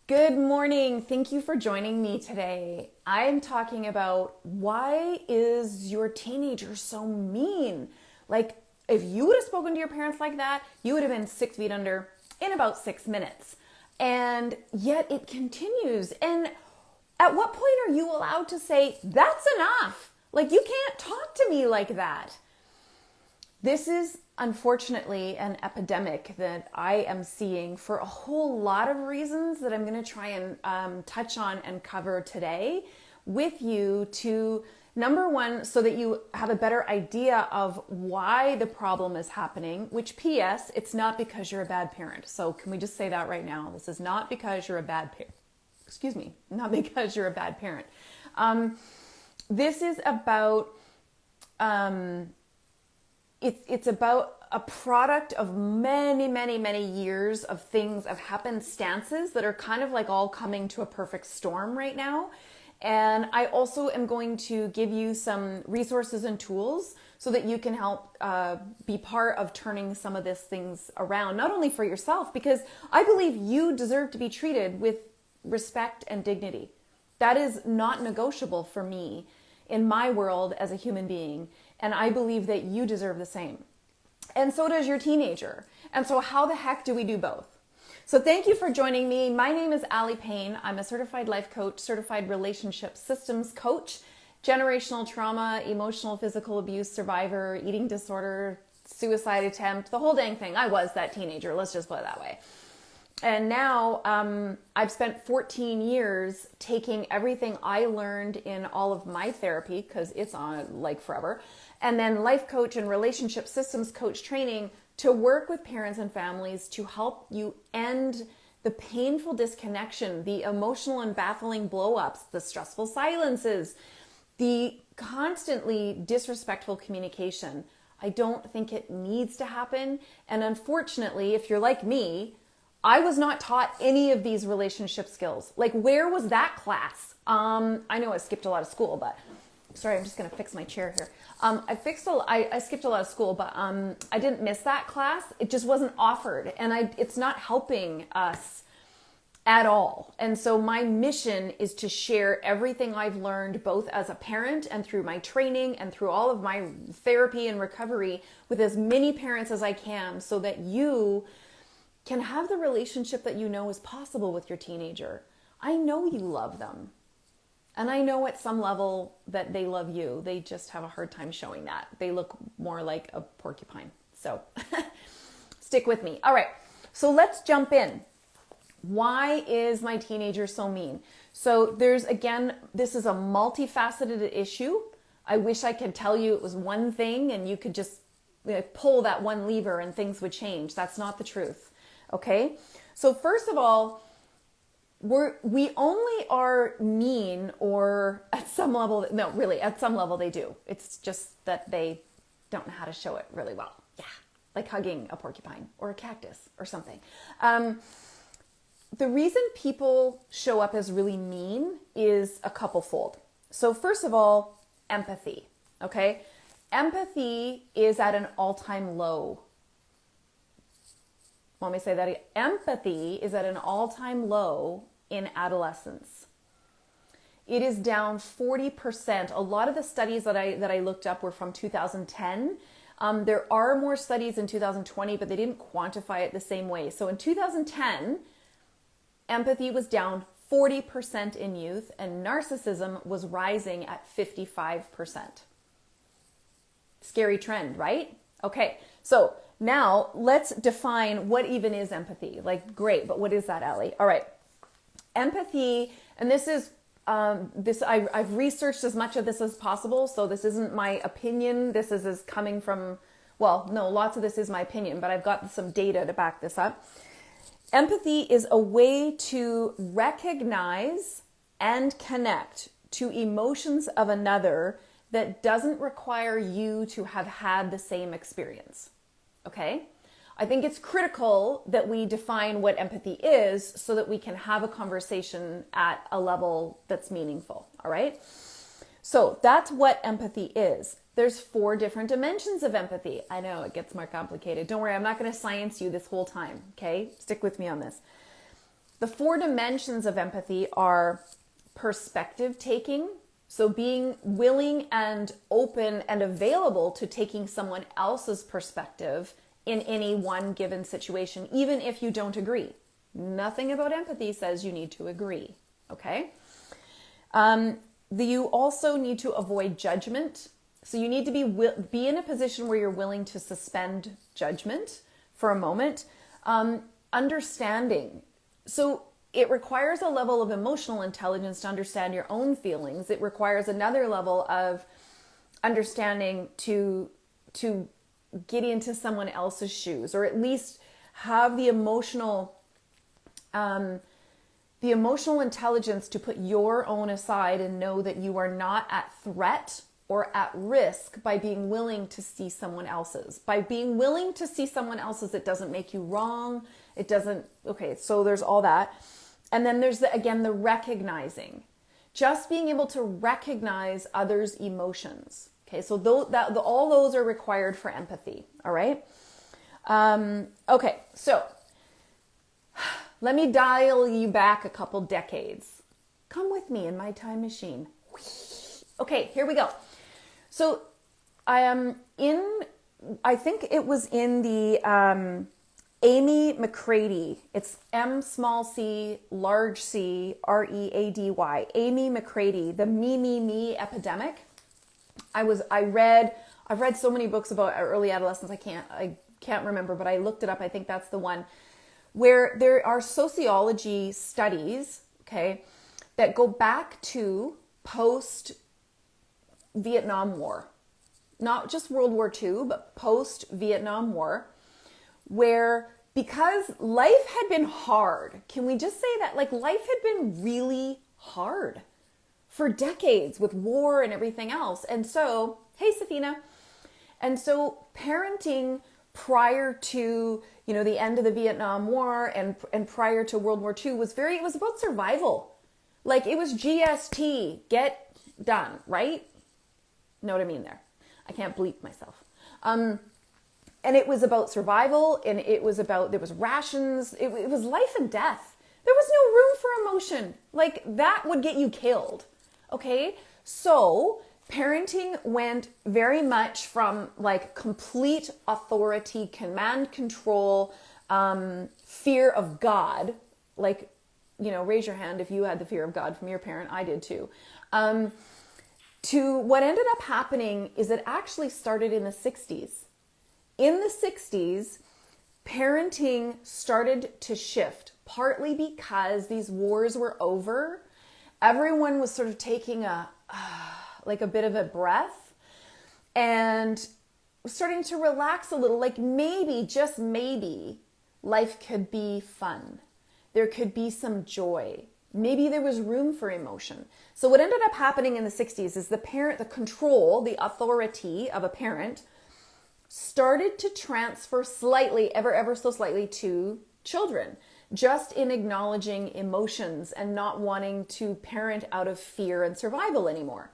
Good morning. Thank you for joining me today. I'm talking about why is your teenager so mean? Like, if you would have spoken to your parents like that, you would have been 6 feet under in about 6 minutes. And yet it continues. And at what point are you allowed to say, that's enough? Like, you can't talk to me like that. This is unfortunately an epidemic that I am seeing for a whole lot of reasons that I'm going to try and touch on and cover today with you to, number one, so that you have a better idea of why the problem is happening, which P.S., it's not because you're a bad parent. So can we just say that right now? This is not because you're a bad parent. Excuse me, not because you're a bad parent. This is about... It's about a product of many, many, many years of things, of happenstances that are kind of like all coming to a perfect storm right now. And I also am going to give you some resources and tools so that you can help be part of turning some of these things around, not only for yourself, because I believe you deserve to be treated with respect and dignity. That is not negotiable for me in my world as a human being. And I believe that you deserve the same. And so does your teenager. And so how the heck do we do both? So thank you for joining me. My name is Allie Payne. I'm a certified life coach, certified relationship systems coach, generational trauma, emotional, physical abuse survivor, eating disorder, suicide attempt, the whole dang thing. I was that teenager. Let's just put it that way. And now I've spent 14 years taking everything I learned in all of my therapy, because it's on like forever, and then life coach and relationship systems coach training to work with parents and families to help you end the painful disconnection, the emotional and baffling blow-ups, the stressful silences, the constantly disrespectful communication. I don't think it needs to happen. And unfortunately, if you're like me, I was not taught any of these relationship skills. Like, where was that class? I know I skipped a lot of school, but sorry, I'm just going to fix my chair here. I skipped a lot of school, but I didn't miss that class. It just wasn't offered, and it's not helping us at all. And so my mission is to share everything I've learned, both as a parent and through my training and through all of my therapy and recovery, with as many parents as I can, so that you can have the relationship that you know is possible with your teenager. I know you love them. And I know at some level that they love you. They just have a hard time showing that. They look more like a porcupine. So stick with me. All right, so let's jump in. Why is my teenager so mean? So this is a multifaceted issue. I wish I could tell you it was one thing and you could just pull that one lever and things would change. That's not the truth. Okay, so first of all, we only are mean, or at some level, no, really, at some level they do. It's just that they don't know how to show it really well. Yeah, like hugging a porcupine or a cactus or something. The reason people show up as really mean is a couple-fold. So first of all, empathy, okay? Empathy is at an all-time low. Let me say that again. Empathy is at an all-time low in adolescence. It is down 40%. A lot of the studies that I looked up were from 2010. There are more studies in 2020, but they didn't quantify it the same way. So in 2010, empathy was down 40% in youth, and narcissism was rising at 55%. Scary trend, right? Okay, so now let's define what even is empathy. Like, great, but what is that, Allie? All right. Empathy, and this is I've researched as much of this as possible, so this isn't my opinion. This is coming from, well, no, lots of this is my opinion, but I've got some data to back this up. Empathy is a way to recognize and connect to emotions of another that doesn't require you to have had the same experience. Okay? I think it's critical that we define what empathy is so that we can have a conversation at a level that's meaningful. All right? So that's what empathy is. There's 4 different dimensions of empathy. I know it gets more complicated. Don't worry, I'm not going to science you this whole time. Okay? Stick with me on this. The 4 dimensions of empathy are perspective taking. So being willing and open and available to taking someone else's perspective in any one given situation, even if you don't agree. Nothing about empathy says you need to agree, okay? You also need to avoid judgment. So you need to be in a position where you're willing to suspend judgment for a moment. Understanding. So it requires a level of emotional intelligence to understand your own feelings. It requires another level of understanding to get into someone else's shoes, or at least have the emotional intelligence to put your own aside and know that you are not at threat or at risk by being willing to see someone else's. By being willing to see someone else's, it doesn't make you wrong. It doesn't, okay, so there's all that. And then there's, the recognizing. Just being able to recognize others' emotions. Okay, so all those are required for empathy, all right? Okay, so let me dial you back a couple decades. Come with me in my time machine. Okay, here we go. So I am I think it was in the Amy McCready. It's M-C-C-R-E-A-D-Y. Amy McCready, the Me Me Me Epidemic. I've read so many books about early adolescence. I can't remember, but I looked it up. I think that's the one where there are sociology studies, okay, that go back to post Vietnam War, not just World War II, but post Vietnam War, where because life had been hard, can we just say that, like, life had been really hard for decades with war and everything else. And so, hey, Safina. And so parenting prior to, the end of the Vietnam War and prior to World War II it was about survival. Like, it was GST, get done, right? Know what I mean there? I can't bleep myself. And it was about survival, and there was rations. It was life and death. There was no room for emotion. Like, that would get you killed. Okay? So parenting went very much from like complete authority, command, control, fear of God. Like, raise your hand if you had the fear of God from your parent. I did too. To what ended up happening is it actually started in the 60s. In the 60s, parenting started to shift, partly because these wars were over. Everyone was sort of taking a bit of a breath and starting to relax a little. Like, maybe, just maybe, life could be fun. There could be some joy. Maybe there was room for emotion. So what ended up happening in the 60s is the control, the authority of a parent started to transfer slightly, ever so slightly, to children, just in acknowledging emotions and not wanting to parent out of fear and survival anymore.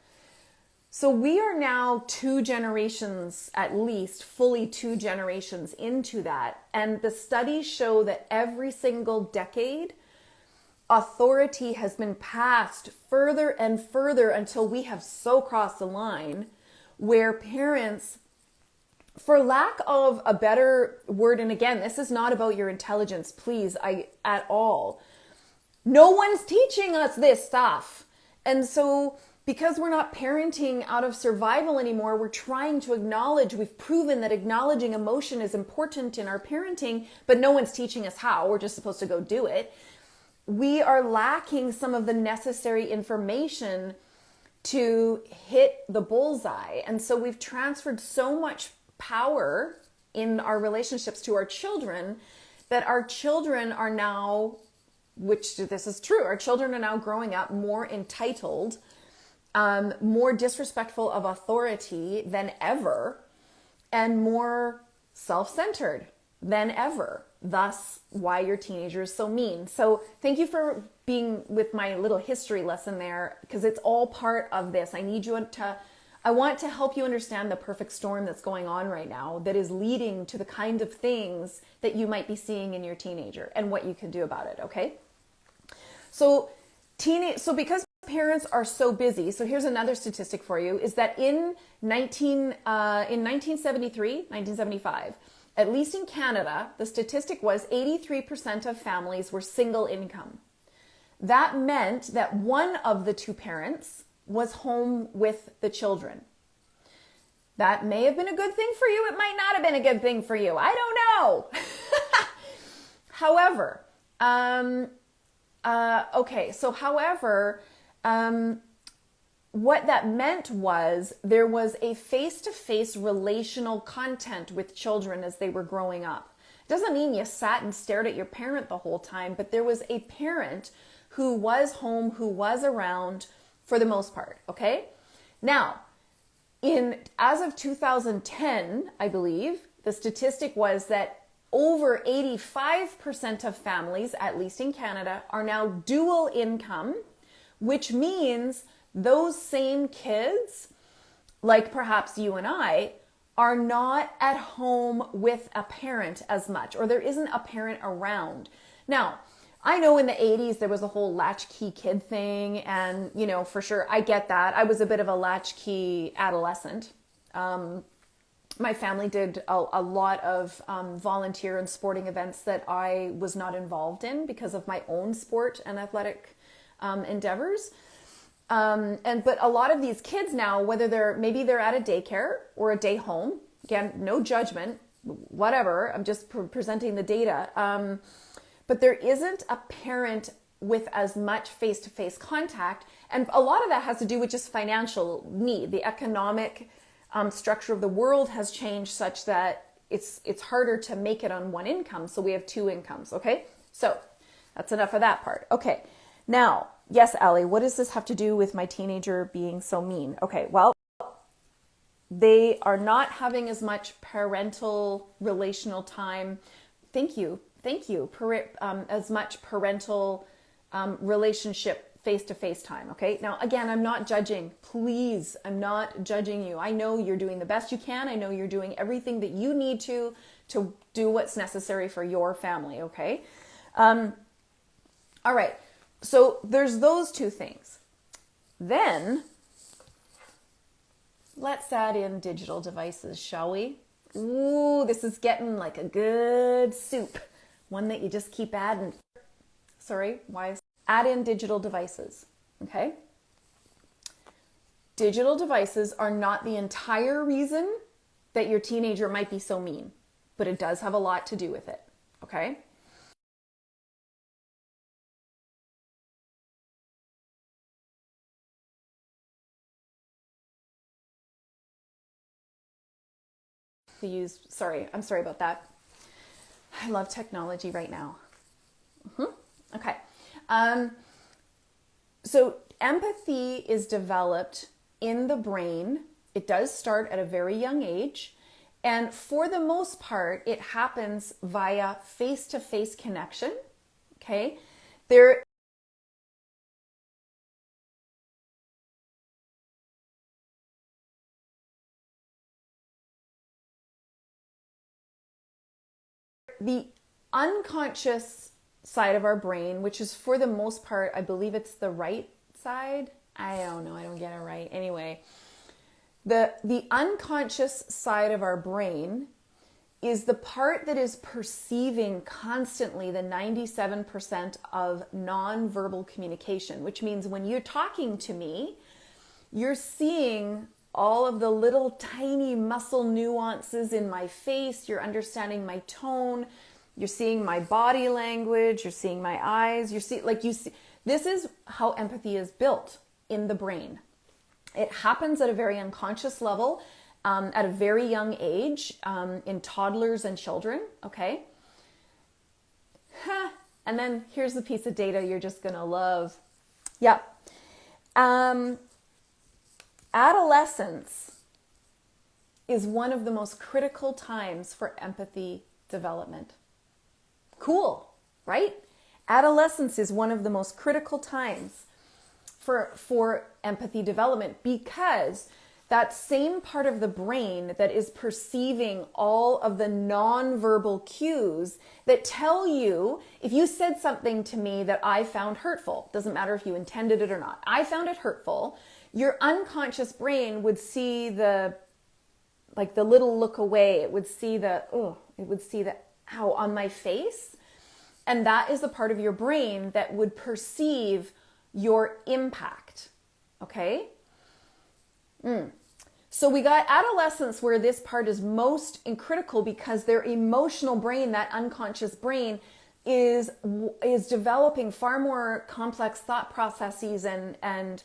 So we are now 2 generations, at least fully 2 generations into that. And the studies show that every single decade, authority has been passed further and further until we have so crossed the line where parents, for lack of a better word, and again, this is not about your intelligence, please, at all. No one's teaching us this stuff. And so because we're not parenting out of survival anymore, we're trying to acknowledge, we've proven that acknowledging emotion is important in our parenting, but no one's teaching us how. We're just supposed to go do it. We are lacking some of the necessary information to hit the bullseye. And so we've transferred so much power in our relationships to our children that our children are now, which this is true, our children are now growing up more entitled, more disrespectful of authority than ever, and more self-centered than ever. Thus, why your teenager is so mean. So thank you for being with my little history lesson there, because it's all part of this. I want to help you understand the perfect storm that's going on right now that is leading to the kind of things that you might be seeing in your teenager and what you can do about it, okay? So because parents are so busy, so here's another statistic for you, is that in 1973, 1975, at least in Canada, the statistic was 83% of families were single income. That meant that one of the two parents was home with the children. That may have been a good thing for you. It might not have been a good thing for you. I don't know. However, what that meant was there was a face-to-face relational content with children as they were growing up. It doesn't mean you sat and stared at your parent the whole time, but there was a parent who was home, who was around for the most part, okay? Now, as of 2010, I believe, the statistic was that over 85% of families, at least in Canada, are now dual income, which means those same kids, like perhaps you and I, are not at home with a parent as much, or there isn't a parent around. Now, I know in the 80s there was a whole latchkey kid thing, and for sure I get that. I was a bit of a latchkey adolescent. My family did a lot of volunteer and sporting events that I was not involved in because of my own sport and athletic endeavors. But a lot of these kids now, whether they're at a daycare or a day home, again, no judgment, whatever, I'm just presenting the data. But there isn't a parent with as much face-to-face contact. And a lot of that has to do with just financial need. The economic structure of the world has changed such that it's harder to make it on one income. So we have two incomes, okay? So that's enough of that part. Okay, now, yes, Allie, what does this have to do with my teenager being so mean? Okay, well, they are not having as much parental relational time. Thank you. As much parental relationship face-to-face time, okay? Now, again, I'm not judging. Please, I'm not judging you. I know you're doing the best you can. I know you're doing everything that you need to do what's necessary for your family, okay? All right, so there's those two things. Then, let's add in digital devices, shall we? Ooh, this is getting like a good soup. One that you just keep adding. Sorry, why? Add in digital devices, okay? Digital devices are not the entire reason that your teenager might be so mean, but it does have a lot to do with it, okay? I'm sorry about that. I love technology right now. Okay. So empathy is developed in the brain. It does start at a very young age. And for the most part, it happens via face-to-face connection. Okay. The unconscious side of our brain, which is for the most part, I believe it's the right side. I don't know. I don't get it right. Anyway, the unconscious side of our brain is the part that is perceiving constantly the 97% of nonverbal communication, which means when you're talking to me, you're seeing all of the little tiny muscle nuances in my face. You're understanding my tone. You're seeing my body language. You're seeing my eyes. This is how empathy is built in the brain. It happens at a very unconscious level, at a very young age, in toddlers and children. Okay. And then here's the piece of data you're just gonna love. Yep. Adolescence is one of the most critical times for empathy development. Cool, right? Adolescence is one of the most critical times for empathy development because that same part of the brain that is perceiving all of the nonverbal cues that tell you, if you said something to me that I found hurtful, doesn't matter if you intended it or not, I found it hurtful, your unconscious brain would see the little look away. It would see the ow on my face. And that is the part of your brain that would perceive your impact. Okay? So we got adolescents where this part is most critical because their emotional brain, that unconscious brain, is developing far more complex thought processes and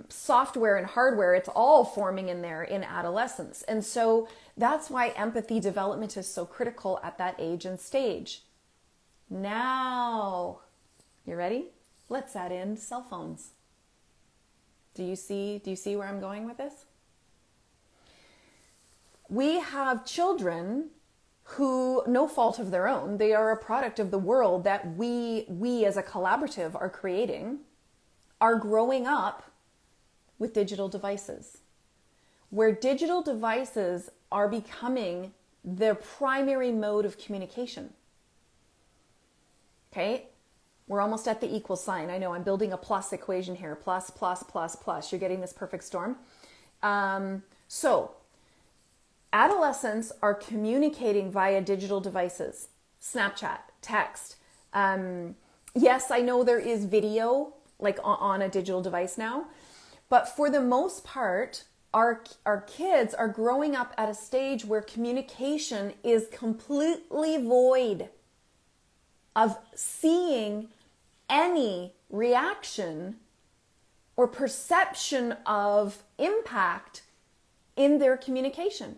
software and hardware. It's all forming in there in adolescence. And so that's why empathy development is so critical at that age and stage. Now, you ready? Let's add in cell phones. Do you see where I'm going with this? We have children who, no fault of their own, they are a product of the world that we as a collaborative are creating, are growing up with digital devices, where digital devices are becoming their primary mode of communication. Okay? We're almost at the equal sign. I know I'm building a plus equation here. Plus, plus, plus, plus. You're getting this perfect storm. So adolescents are communicating via digital devices, Snapchat, text. Yes, I know there is video like on a digital device now, but for the most part, our kids are growing up at a stage where communication is completely void of seeing any reaction or perception of impact in their communication.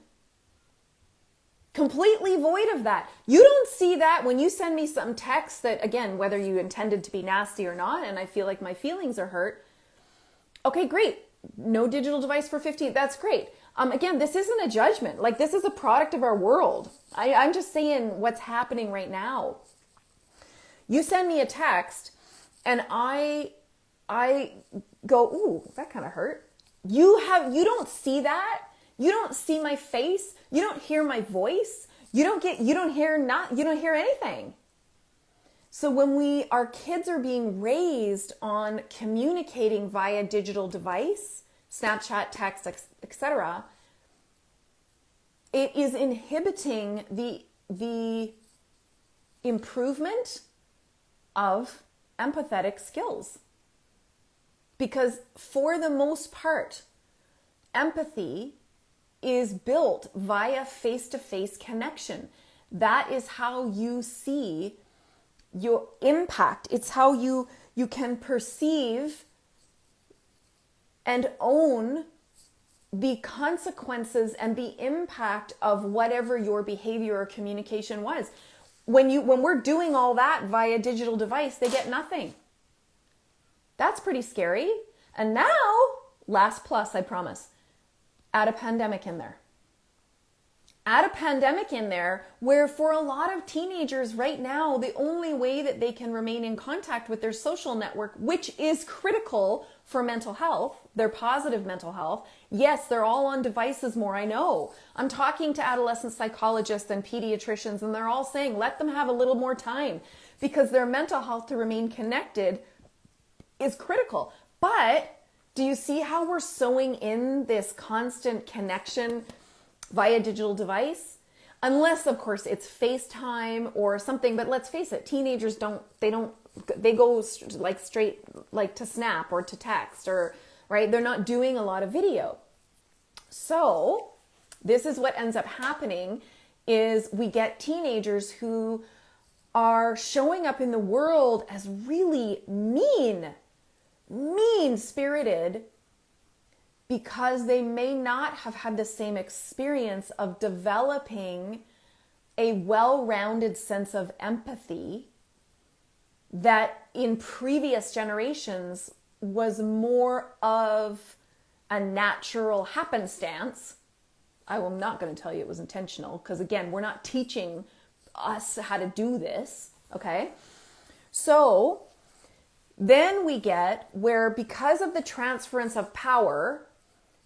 Completely void of that. You don't see that when you send me some text that, again, whether you intended to be nasty or not, and I feel like my feelings are hurt. Okay, great. No digital device for 15. That's great. Again, this isn't a judgment. Like, this is a product of our world. I'm just saying what's happening right now. You send me a text and I go, ooh, that kind of hurt. You don't see that. You don't see my face. You don't hear my voice. You don't hear anything. So when our kids are being raised on communicating via digital device, Snapchat, text, etc., it is inhibiting the improvement of empathetic skills. Because for the most part, empathy is built via face-to-face connection. That is how you see your impact. It's how you can perceive and own the consequences and the impact of whatever your behavior or communication was. When we're doing all that via digital device, they get nothing. That's pretty scary. And now, last plus, I promise, add a pandemic in there. Add a pandemic in there where for a lot of teenagers right now, the only way that they can remain in contact with their social network, which is critical for mental health, their positive mental health. Yes, they're all on devices more, I know. I'm talking to adolescent psychologists and pediatricians, and they're all saying, let them have a little more time because their mental health to remain connected is critical. But do you see how we're sewing in this constant connection via digital device? Unless, of course, it's FaceTime or something. But let's face it, teenagers they go like straight like to Snap or to text, or right? They're not doing a lot of video. So this is what ends up happening is we get teenagers who are showing up in the world as really mean-spirited because they may not have had the same experience of developing a well-rounded sense of empathy that in previous generations was more of a natural happenstance. I'm not going to tell you it was intentional because, again, we're not teaching us how to do this, okay? So Then we get where, because of the transference of power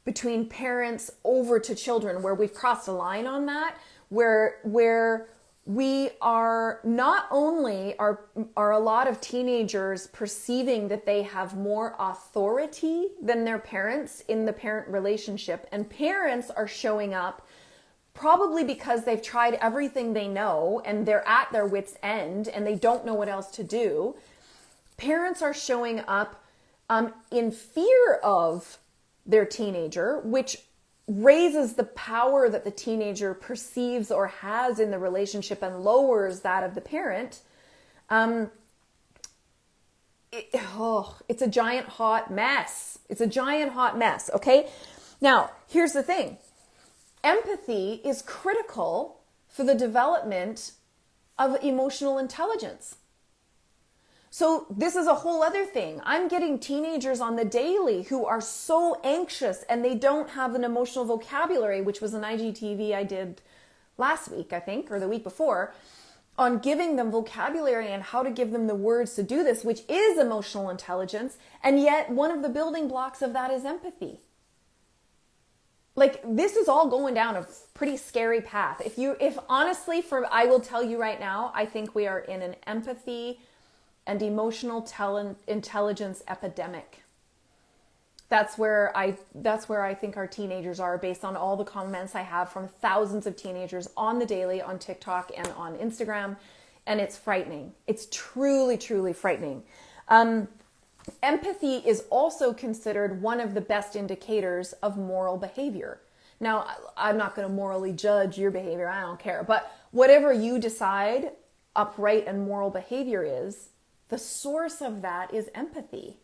between parents over to children, where we've crossed a line on that, where we are not only are a lot of teenagers perceiving that they have more authority than their parents in the parent relationship, and parents are showing up probably because they've tried everything they know and they're at their wits' end and they don't know what else to do. Parents are showing up in fear of their teenager, which raises the power that the teenager perceives or has in the relationship and lowers that of the parent. It's a giant hot mess. It's a giant hot mess, okay? Now, here's the thing. Empathy is critical for the development of emotional intelligence. So this is a whole other thing. I'm getting teenagers on the daily who are so anxious and they don't have an emotional vocabulary, which was an IGTV I did last week, I think, or the week before, on giving them vocabulary and how to give them the words to do this, which is emotional intelligence. And yet one of the building blocks of that is empathy. Like, this is all going down a pretty scary path. If honestly, I will tell you right now, I think we are in an empathy and emotional intelligence epidemic. That's where I think our teenagers are, based on all the comments I have from thousands of teenagers on the daily, on TikTok and on Instagram. And it's frightening. It's truly, truly frightening. Empathy is also considered one of the best indicators of moral behavior. Now, I'm not going to morally judge your behavior. I don't care. But whatever you decide upright and moral behavior is, the source of that is empathy.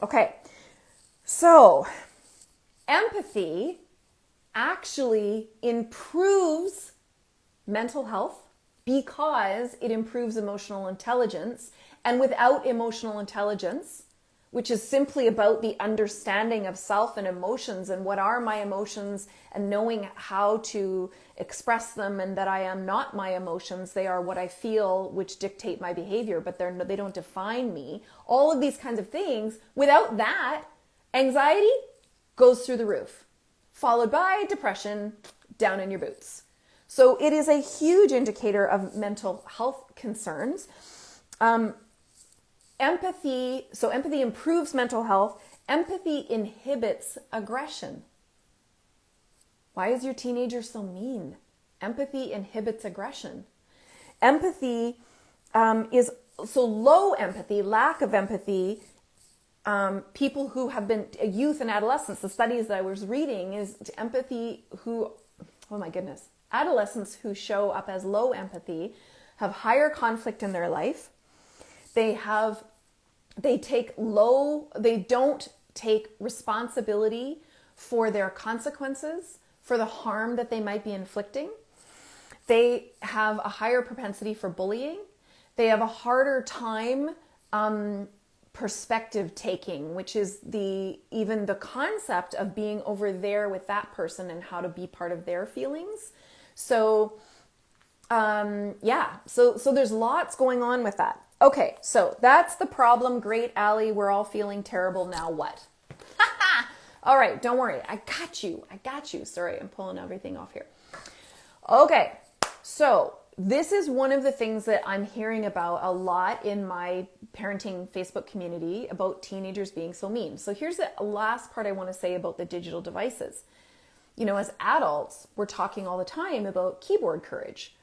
Okay, so empathy actually improves mental health because it improves emotional intelligence. And without emotional intelligence, which is simply about the understanding of self and emotions and what are my emotions and knowing how to express them, and that I am not my emotions, they are what I feel, which dictate my behavior, but they don't define me. All of these kinds of things. Without that, anxiety goes through the roof, followed by depression, down in your boots. So it is a huge indicator of mental health concerns. Empathy improves mental health. Empathy inhibits aggression. Why is your teenager so mean? Empathy inhibits aggression. Empathy is so low empathy, lack of empathy. People who have been youth and adolescents, the studies that I was reading is adolescents who show up as low empathy have higher conflict in their life. They don't take responsibility for their consequences, for the harm that they might be inflicting. They have a higher propensity for bullying. They have a harder time perspective taking, which is even the concept of being over there with that person and how to be part of their feelings. So so there's lots going on with that. Okay, so that's the problem. Great, Allie. We're all feeling terrible. Now what? All right, don't worry. I got you. Sorry, I'm pulling everything off here. Okay, so this is one of the things that I'm hearing about a lot in my parenting Facebook community about teenagers being so mean. So here's the last part I want to say about the digital devices. You know, as adults, we're talking all the time about keyboard courage.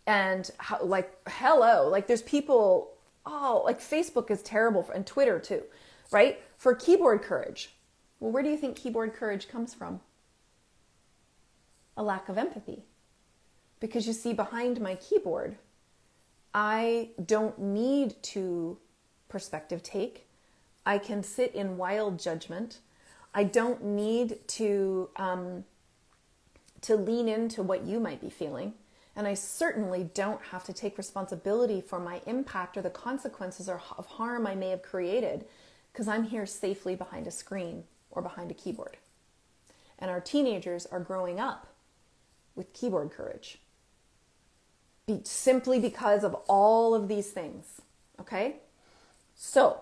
And how, there's people... Oh, like Facebook is terrible, and Twitter too, right? For keyboard courage. Well, where do you think keyboard courage comes from? A lack of empathy. Because you see, behind my keyboard, I don't need to perspective take. I can sit in wild judgment. I don't need to lean into what you might be feeling. And I certainly don't have to take responsibility for my impact or the consequences of harm I may have created, because I'm here safely behind a screen or behind a keyboard. And our teenagers are growing up with keyboard courage simply because of all of these things, okay? So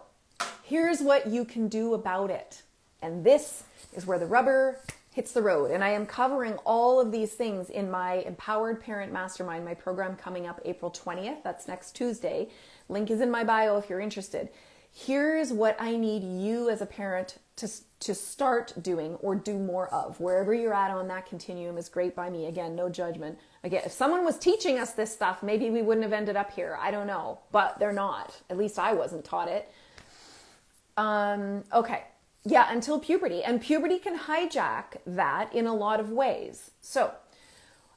here's what you can do about it. And this is where the rubber hits the road. And I am covering all of these things in my Empowered Parent Mastermind, my program coming up April 20th. That's next Tuesday. Link is in my bio if you're interested. Here's what I need you as a parent to start doing or do more of. Wherever you're at on that continuum is great by me. Again, no judgment. Again, if someone was teaching us this stuff, maybe we wouldn't have ended up here. I don't know, but they're not. At least I wasn't taught it. Okay. Yeah, until puberty. And puberty can hijack that in a lot of ways. So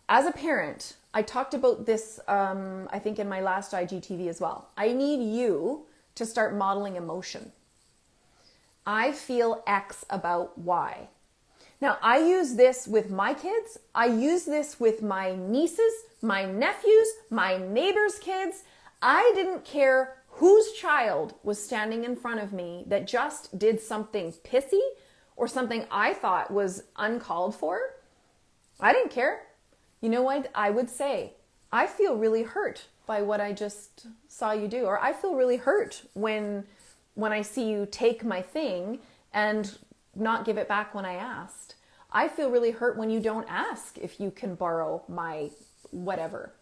as a parent, I talked about this, I think in my last IGTV as well. I need you to start modeling emotion. I feel X about Y. Now, I use this with my kids. I use this with my nieces, my nephews, my neighbors' kids. I didn't care whose child was standing in front of me that just did something pissy or something I thought was uncalled for. I didn't care. You know what I would say? I feel really hurt by what I just saw you do, or I feel really hurt when I see you take my thing and not give it back when I asked. I feel really hurt when you don't ask if you can borrow my whatever.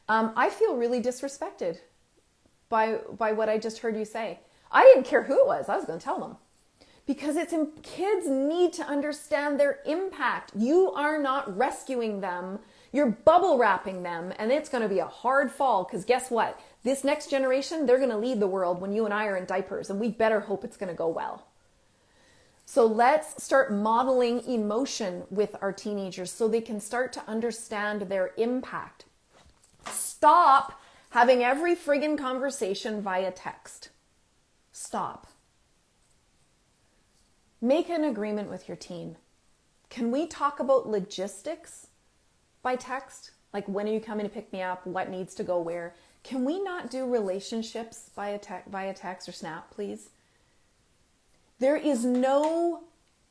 I feel really disrespected by what I just heard you say. I didn't care who it was. I was going to tell them. Because kids need to understand their impact. You are not rescuing them. You're bubble wrapping them, and it's going to be a hard fall because guess what? This next generation, they're going to lead the world when you and I are in diapers, and we better hope it's going to go well. So let's start modeling emotion with our teenagers so they can start to understand their impact. Stop having every friggin' conversation via text. Stop. Make an agreement with your teen. Can we talk about logistics by text? Like, when are you coming to pick me up? What needs to go where? Can we not do relationships via text or Snap, please? There is that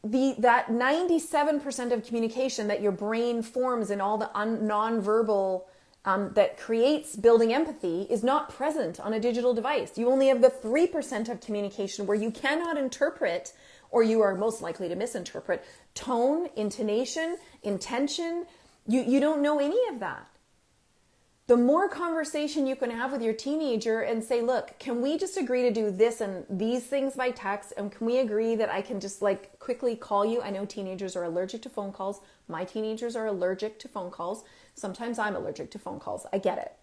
97% of communication that your brain forms in all the nonverbal that creates building empathy is not present on a digital device. You only have the 3% of communication where you cannot interpret, or you are most likely to misinterpret, tone, intonation, intention. You don't know any of that. The more conversation you can have with your teenager and say, look, can we just agree to do this and these things by text? And can we agree that I can just like quickly call you? I know teenagers are allergic to phone calls. My teenagers are allergic to phone calls. Sometimes I'm allergic to phone calls. I get it.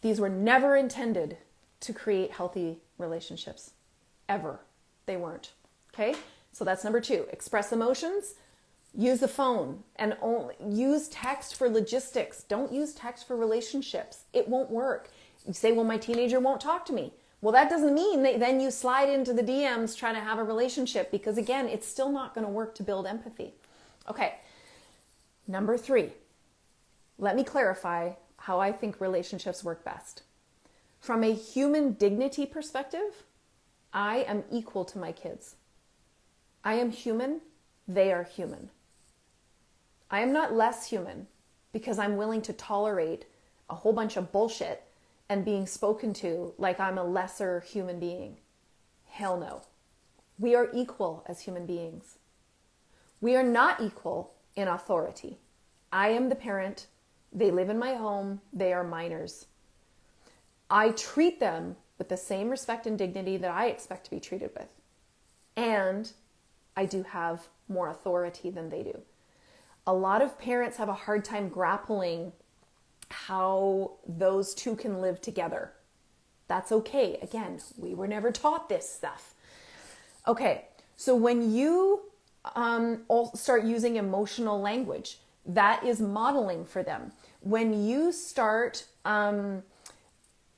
These were never intended to create healthy relationships. Ever. They weren't. Okay? So that's number 2. Express emotions. Use the phone and only use text for logistics. Don't use text for relationships. It won't work. You say, well, my teenager won't talk to me. Well, that doesn't mean that then you slide into the DMs trying to have a relationship, because again, it's still not going to work to build empathy. Okay. Number 3, let me clarify how I think relationships work best. From a human dignity perspective, I am equal to my kids. I am human. They are human. I am not less human because I'm willing to tolerate a whole bunch of bullshit and being spoken to like I'm a lesser human being. Hell no. We are equal as human beings. We are not equal in authority. I am the parent. They live in my home. They are minors. I treat them with the same respect and dignity that I expect to be treated with. And I do have more authority than they do. A lot of parents have a hard time grappling how those two can live together. That's okay. Again, we were never taught this stuff. Okay, so when you start using emotional language, that is modeling for them. When you start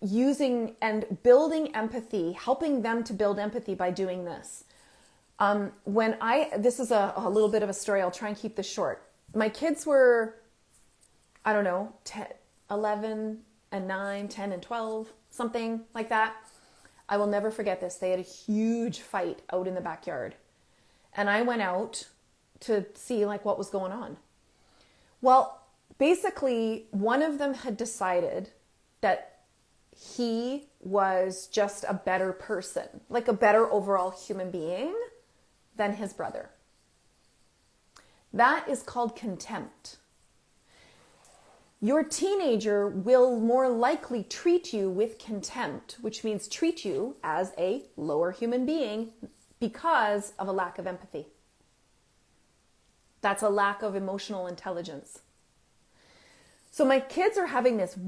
using and building empathy, helping them to build empathy by doing this. This is a little bit of a story. I'll try and keep this short. My kids were, 11 and 9, 10 and 12, something like that. I will never forget this. They had a huge fight out in the backyard. And I went out to see what was going on. Well, basically, one of them had decided that he was just a better person, like a better overall human being than his brother. That is called contempt. Your teenager will more likely treat you with contempt, which means treat you as a lower human being because of a lack of empathy. That's a lack of emotional intelligence. So my kids are having this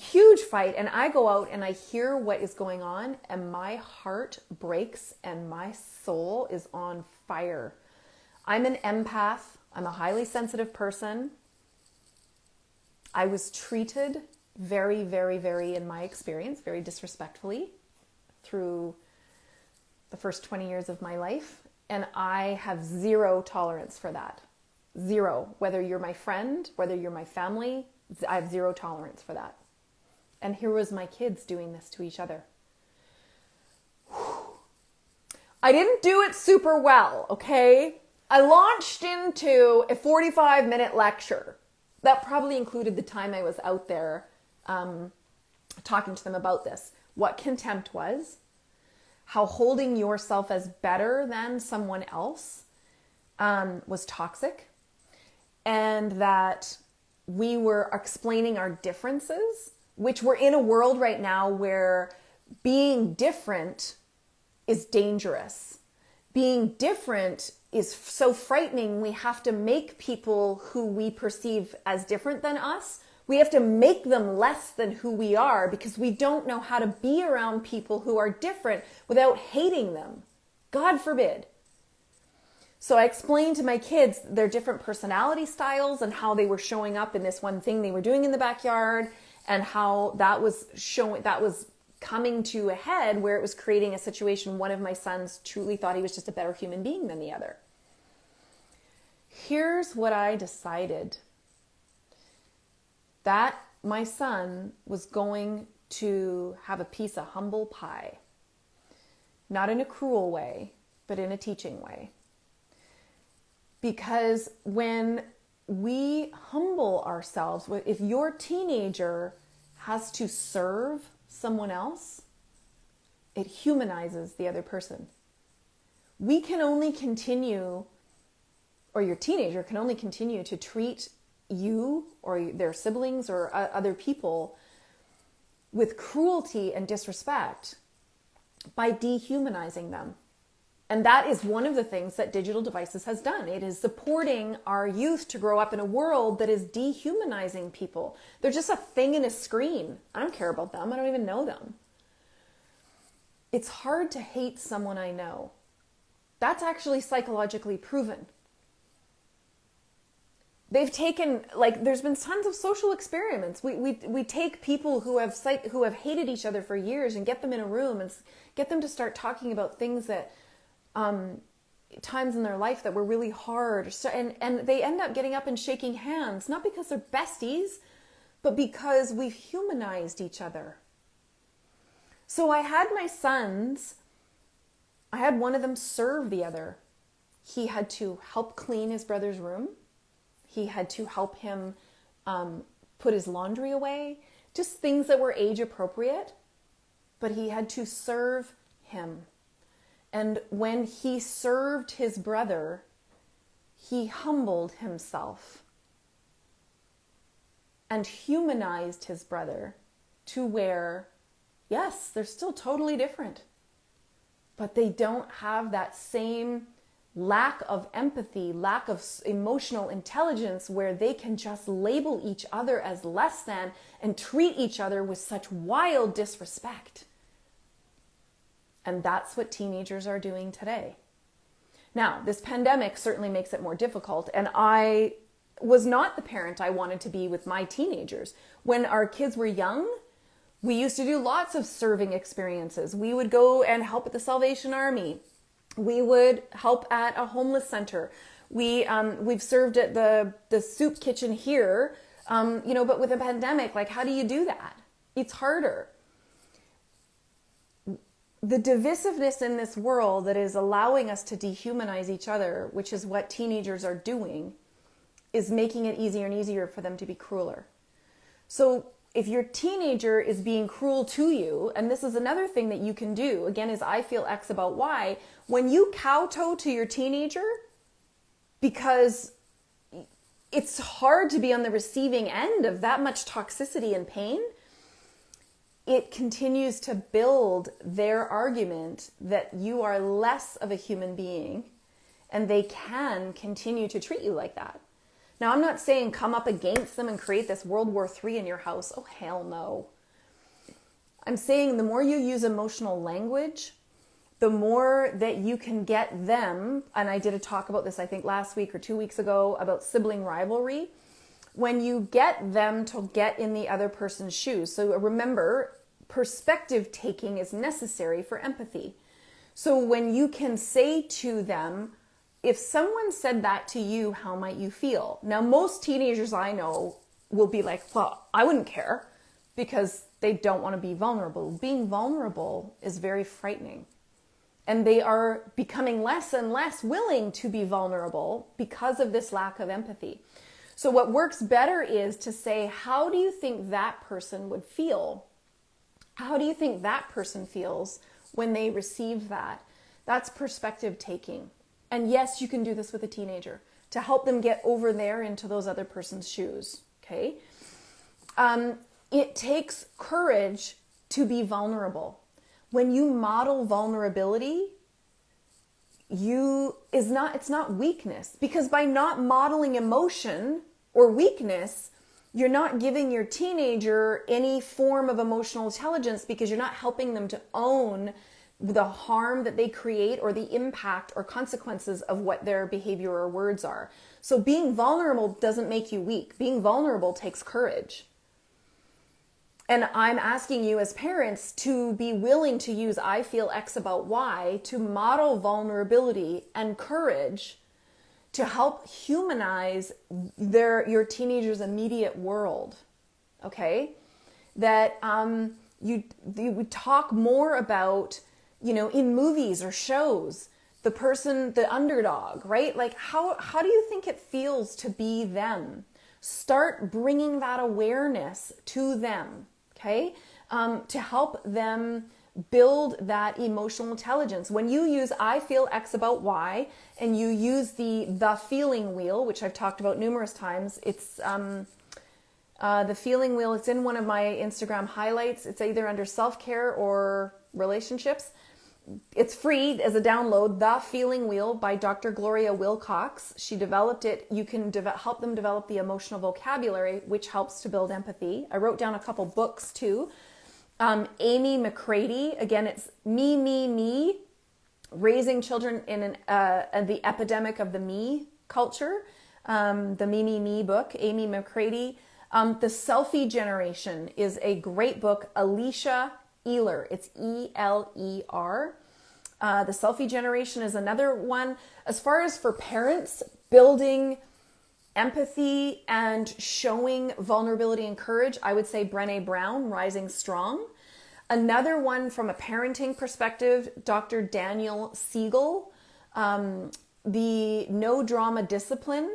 huge fight, and I go out and I hear what is going on, and my heart breaks and my soul is on fire. I'm an empath. I'm a highly sensitive person. I was treated very, very, very, in my experience, very disrespectfully through the first 20 years of my life. And I have zero tolerance for that. Zero. Whether you're my friend, whether you're my family, I have zero tolerance for that. And here was my kids doing this to each other. I didn't do it super well, okay? I launched into a 45-minute lecture. That probably included the time I was out there talking to them about this. What contempt how holding yourself as better than someone else was toxic, and that we were explaining our differences, which we're in a world right now where being different is dangerous. Being different is so frightening. We have to make people who we perceive as different than us, we have to make them less than who we are, because we don't know how to be around people who are different without hating them. God forbid. So I explained to my kids their different personality styles and how they were showing up in this one thing they were doing in the backyard, and how that was coming to a head where it was creating a situation. One of my sons truly thought he was just a better human being than the other. Here's what I decided. That my son was going to have a piece of humble pie. Not in a cruel way, but in a teaching way. Because when we humble ourselves, if your teenager has to serve someone else, it humanizes the other person. We can only continue, or your teenager can only continue to treat you or their siblings or other people with cruelty and disrespect by dehumanizing them. And that is one of the things that digital devices has done. It is supporting our youth to grow up in a world that is dehumanizing people. They're just a thing in a screen. I don't care about them. I don't even know them. It's hard to hate someone I know. That's actually psychologically proven. They've taken, there's been tons of social experiments. We take people who have hated each other for years and get them in a room and get them to start talking about things that times in their life that were really hard. So, and they end up getting up and shaking hands, not because they're besties, but because we've humanized each other. So I had my sons, I had one of them serve the other. He had to help clean his brother's room. He had to help him put his laundry away, just things that were age appropriate, but he had to serve him. And when he served his brother, he humbled himself and humanized his brother to where, yes, they're still totally different, but they don't have that same lack of empathy, lack of emotional intelligence, where they can just label each other as less than and treat each other with such wild disrespect. And that's what teenagers are doing today. Now, this pandemic certainly makes it more difficult, and I was not the parent I wanted to be with my teenagers. When our kids were young, we used to do lots of serving experiences. We would go and help at the Salvation Army. We would help at a homeless center. We've served at the soup kitchen here, but with a pandemic, how do you do that? It's harder. The divisiveness in this world that is allowing us to dehumanize each other, which is what teenagers are doing, is making it easier and easier for them to be crueler. So if your teenager is being cruel to you, and this is another thing that you can do, again, is I feel X about Y, when you kowtow to your teenager, because it's hard to be on the receiving end of that much toxicity and pain, it continues to build their argument that you are less of a human being and they can continue to treat you like that. Now, I'm not saying come up against them and create this World War III in your house. Oh, hell no. I'm saying the more you use emotional language, the more that you can get them, and I did a talk about this, I think last week or 2 weeks ago, about sibling rivalry, when you get them to get in the other person's shoes. So remember, perspective taking is necessary for empathy. So when you can say to them, if someone said that to you, how might you feel? Now, most teenagers I know will be like, well, I wouldn't care, because they don't want to be vulnerable. Being vulnerable is very frightening. And they are becoming less and less willing to be vulnerable because of this lack of empathy. So what works better is to say, how do you think that person would feel? How do you think that person feels when they receive that? That's perspective taking. And yes, you can do this with a teenager to help them get over there into those other person's shoes, okay? It takes courage to be vulnerable. When you model vulnerability, it's not weakness, because by not modeling emotion or weakness, you're not giving your teenager any form of emotional intelligence, because you're not helping them to own the harm that they create or the impact or consequences of what their behavior or words are. So being vulnerable doesn't make you weak. Being vulnerable takes courage. And I'm asking you as parents to be willing to use I feel X about Y to model vulnerability and courage to help humanize your teenager's immediate world. Okay? That you would talk more about, in movies or shows, the person, the underdog, right? Like how do you think it feels to be them? Start bringing that awareness to them. Okay, to help them build that emotional intelligence. When you use I feel X about Y, and you use the feeling wheel, which I've talked about numerous times, it's the feeling wheel. It's in one of my Instagram highlights. It's either under self-care or relationships. It's free as a download, The Feeling Wheel by Dr. Gloria Wilcox. She developed it. You can help them develop the emotional vocabulary, which helps to build empathy. I wrote down a couple books too. Amy McCready, again, it's Me, Me, Me, Raising Children in the Epidemic of the Me Culture. The Me, Me, Me book, Amy McCready. The Selfie Generation is a great book, Alicia Ealer. It's E-L-E-R. The Selfie Generation is another one. As far as for parents, building empathy and showing vulnerability and courage, I would say Brené Brown, Rising Strong. Another one from a parenting perspective, Dr. Daniel Siegel. The No Drama Discipline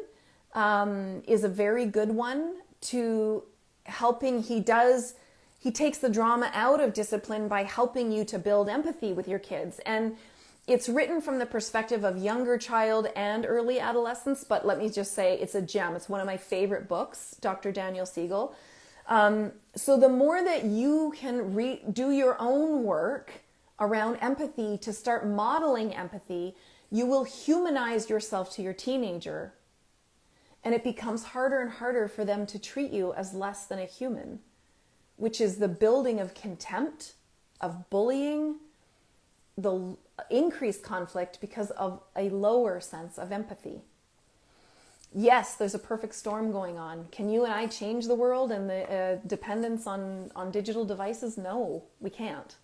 is a very good one to helping. He takes the drama out of discipline by helping you to build empathy with your kids. And it's written from the perspective of younger child and early adolescence, but let me just say it's a gem. It's one of my favorite books, Dr. Daniel Siegel. So the more that you can do your own work around empathy to start modeling empathy, you will humanize yourself to your teenager. And it becomes harder and harder for them to treat you as less than a human, which is the building of contempt, of bullying, the increased conflict because of a lower sense of empathy. Yes, there's a perfect storm going on. Can you and I change the world and the dependence on digital devices? No, we can't.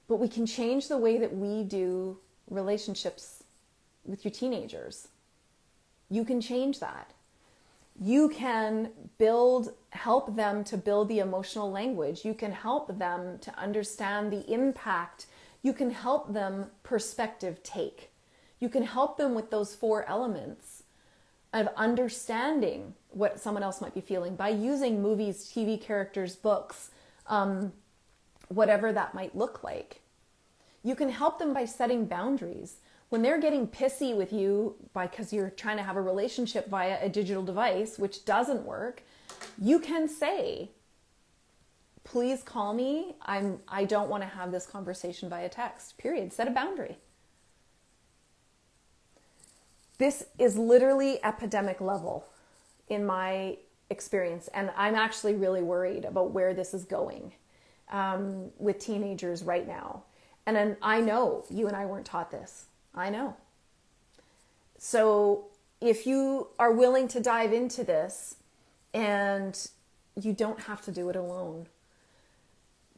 But we can change the way that we do relationships with your teenagers. You can change that. You can help them to build the emotional language. You can help them to understand the impact. You can help them perspective take. You can help them with those 4 elements of understanding what someone else might be feeling by using movies, TV characters, books, whatever that might look like. You can help them by setting boundaries. When they're getting pissy with you because you're trying to have a relationship via a digital device, which doesn't work, you can say, please call me. I don't want to have this conversation via text, period. Set a boundary. This is literally epidemic level in my experience. And I'm actually really worried about where this is going with teenagers right now. And then I know you and I weren't taught this. I know. So if you are willing to dive into this, and you don't have to do it alone.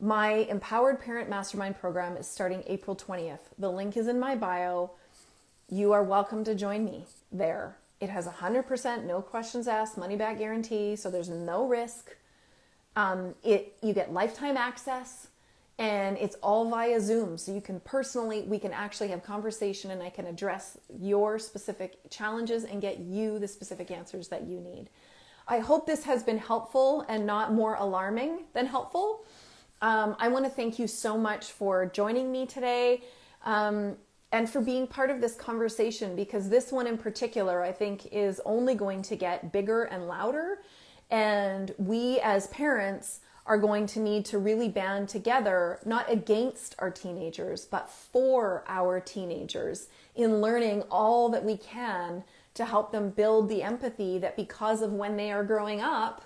My Empowered Parent Mastermind program is starting April 20th. The link is in my bio. You are welcome to join me there. It has 100% no questions asked, money back guarantee, so there's no risk. You get lifetime access, and it's all via Zoom. So we can actually have conversation, and I can address your specific challenges and get you the specific answers that you need. I hope this has been helpful and not more alarming than helpful. I want to thank you so much for joining me today and for being part of this conversation, because this one in particular, I think, is only going to get bigger and louder. And we as parents are going to need to really band together, not against our teenagers, but for our teenagers, in learning all that we can to help them build the empathy that, because of when they are growing up,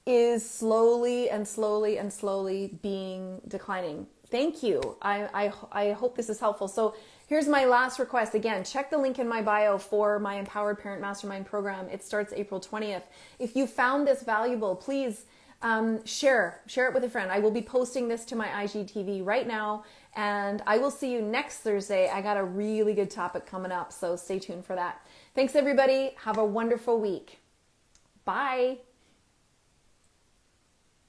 is slowly and slowly and slowly being declining. Thank you. I hope this is helpful. So here's my last request. Again, check the link in my bio for my Empowered Parent Mastermind program. It starts April 20th. If you found this valuable, please share it with a friend. I will be posting this to my IGTV right now, and I will see you next Thursday. I got a really good topic coming up, so stay tuned for that. Thanks, everybody. Have a wonderful week. Bye.